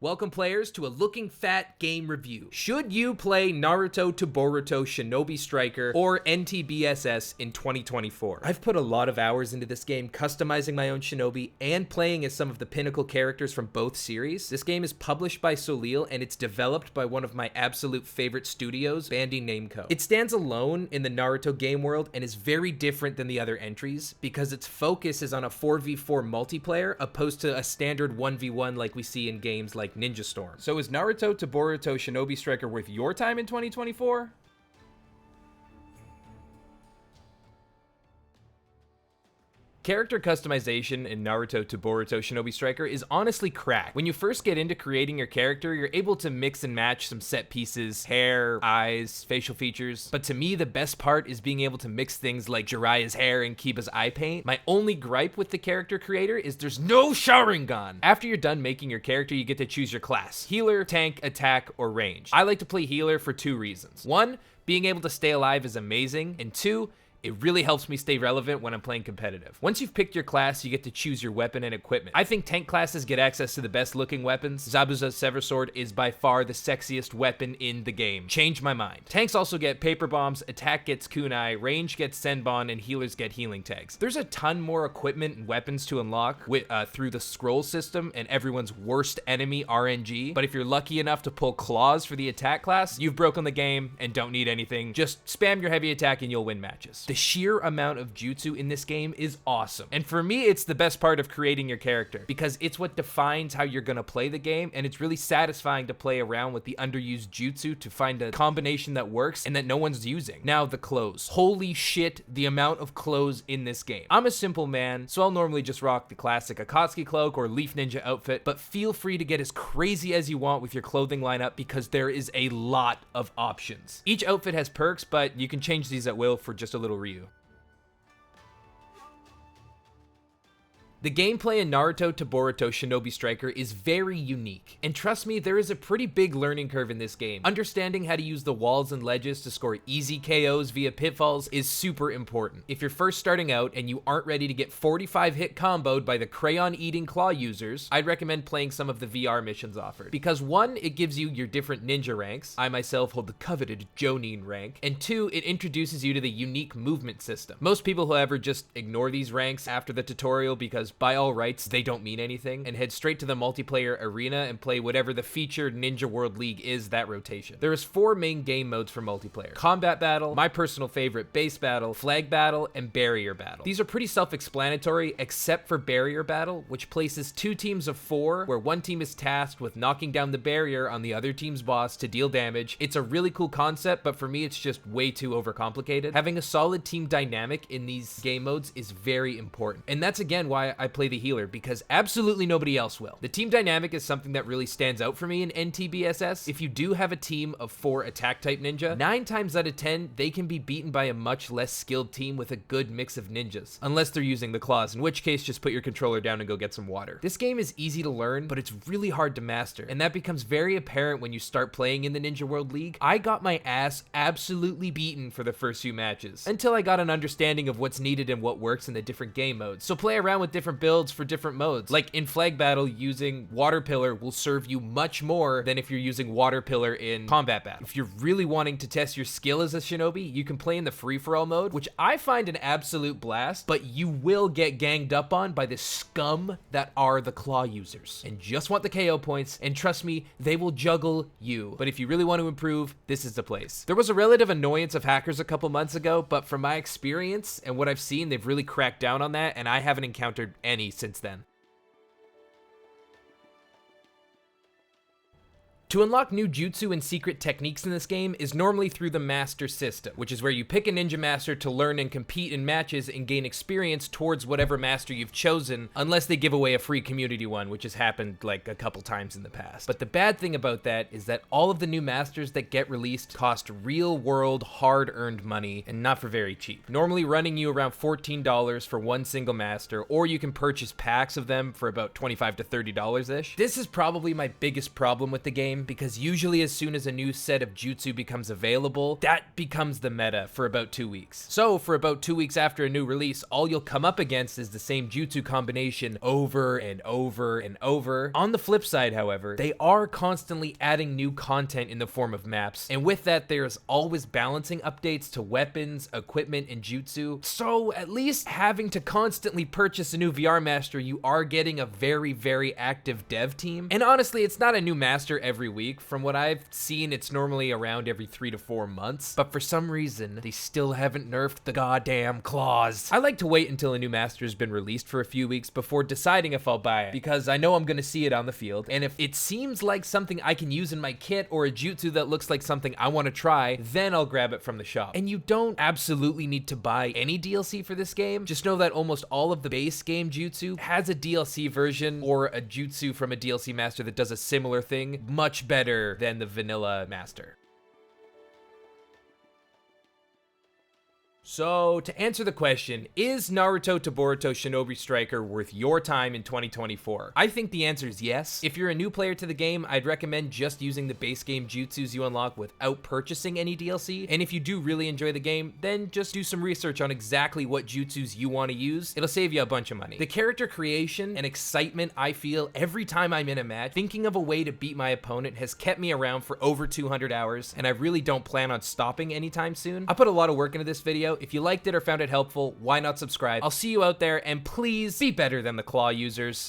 Welcome players to a Looking Fat game review. Should you play Naruto to Boruto Shinobi Striker or NTBSS in 2024? I've put a lot of hours into this game, customizing my own Shinobi and playing as some of the pinnacle characters from both series. This game is published by Soleil and it's developed by one of my absolute favorite studios, Bandai Namco. It stands alone in the Naruto game world and is very different than the other entries because its focus is on a 4v4 multiplayer opposed to a standard 1v1 like we see in games like Ninja Storm. So is Naruto to Boruto Shinobi Striker worth your time in 2024? Character customization in Naruto to Boruto Shinobi Striker is honestly crack. When you first get into creating your character, you're able to mix and match some set pieces, hair, eyes, facial features. But to me, the best part is being able to mix things like Jiraiya's hair and Kiba's eye paint. My only gripe with the character creator is there's no Sharingan. After you're done making your character, you get to choose your class: healer, tank, attack, or range. I like to play healer for two reasons. One, being able to stay alive is amazing, and two, it really helps me stay relevant when I'm playing competitive. Once you've picked your class, you get to choose your weapon and equipment. I think tank classes get access to the best looking weapons. Zabuza's Sever Sword is by far the sexiest weapon in the game. Change my mind. Tanks also get paper bombs, attack gets kunai, range gets senbon, and healers get healing tags. There's a ton more equipment and weapons to unlock through the scroll system and everyone's worst enemy RNG. But if you're lucky enough to pull claws for the attack class, you've broken the game and don't need anything. Just spam your heavy attack and you'll win matches. The sheer amount of jutsu in this game is awesome. And for me, it's the best part of creating your character because it's what defines how you're gonna play the game, and it's really satisfying to play around with the underused jutsu to find a combination that works and that no one's using. Now, the clothes. Holy shit, the amount of clothes in this game. I'm a simple man, so I'll normally just rock the classic Akatsuki cloak or Leaf Ninja outfit, but feel free to get as crazy as you want with your clothing lineup because there is a lot of options. Each outfit has perks, but you can change these at will for just a little Ryu. The gameplay in Naruto to Boruto Shinobi Striker is very unique, and trust me, there is a pretty big learning curve in this game. Understanding how to use the walls and ledges to score easy KOs via pitfalls is super important. If you're first starting out and you aren't ready to get 45 hit comboed by the crayon-eating claw users, I'd recommend playing some of the VR missions offered. Because one, it gives you your different ninja ranks. I myself hold the coveted Jonin rank. And two, it introduces you to the unique movement system. Most people, however, just ignore these ranks after the tutorial because by all rights, they don't mean anything, and head straight to the multiplayer arena and play whatever the featured Ninja World League is that rotation. There is 4 main game modes for multiplayer: Combat Battle, my personal favorite, Base Battle, Flag Battle, and Barrier Battle. These are pretty self-explanatory except for Barrier Battle, which places 2 teams of 4, where one team is tasked with knocking down the barrier on the other team's boss to deal damage. It's a really cool concept, but for me it's just way too overcomplicated. Having a solid team dynamic in these game modes is very important, and that's again why I play the healer, because absolutely nobody else will. The team dynamic is something that really stands out for me in NTBSS. If you do have a team of 4 attack type ninja, 9 times out of 10 they can be beaten by a much less skilled team with a good mix of ninjas, unless they're using the claws, in which case just put your controller down and go get some water. This game is easy to learn, but it's really hard to master, and that becomes very apparent when you start playing in the Ninja World League. I got my ass absolutely beaten for the first few matches, until I got an understanding of what's needed and what works in the different game modes. So play around with different builds for different modes. Like in Flag Battle, using Water Pillar will serve you much more than if you're using Water Pillar in Combat Battle. If you're really wanting to test your skill as a shinobi, you can play in the free-for-all mode, which I find an absolute blast, but you will get ganged up on by the scum that are the claw users and just want the KO points, and trust me, they will juggle you. But if you really want to improve, this is the place. There was a relative annoyance of hackers a couple months ago, but from my experience and what I've seen, they've really cracked down on that, and I haven't encountered any since then. To unlock new jutsu and secret techniques in this game is normally through the master system, which is where you pick a ninja master to learn and compete in matches and gain experience towards whatever master you've chosen, unless they give away a free community one, which has happened like a couple times in the past. But the bad thing about that is that all of the new masters that get released cost real world hard-earned money, and not for very cheap. Normally running you around $14 for one single master, or you can purchase packs of them for about $25 to $30-ish. This is probably my biggest problem with the game, game, because usually as soon as a new set of jutsu becomes available, that becomes the meta for about 2 weeks. So for about 2 weeks after a new release, all you'll come up against is the same jutsu combination over and over and over. On the flip side, however, they are constantly adding new content in the form of maps, and with that there's always balancing updates to weapons, equipment, and jutsu. So at least having to constantly purchase a new VR master, you are getting a very, very active dev team. And honestly, it's not a new master every week. From what I've seen, it's normally around every 3 to 4 months, but for some reason they still haven't nerfed the goddamn claws. I like to wait until a new master's been released for a few weeks before deciding if I'll buy it, because I know I'm gonna see it on the field, and if it seems like something I can use in my kit or a jutsu that looks like something I want to try, then I'll grab it from the shop. And you don't absolutely need to buy any DLC for this game. Just know that almost all of the base game jutsu has a DLC version or a jutsu from a DLC master that does a similar thing much better than the vanilla master. So, to answer the question, is Naruto to Boruto Shinobi Striker worth your time in 2024? I think the answer is yes. If you're a new player to the game, I'd recommend just using the base game jutsus you unlock without purchasing any DLC. And if you do really enjoy the game, then just do some research on exactly what jutsus you want to use. It'll save you a bunch of money. The character creation and excitement I feel every time I'm in a match, thinking of a way to beat my opponent, has kept me around for over 200 hours, and I really don't plan on stopping anytime soon. I put a lot of work into this video. If you liked it or found it helpful, why not subscribe? I'll see you out there, and please be better than the claw users.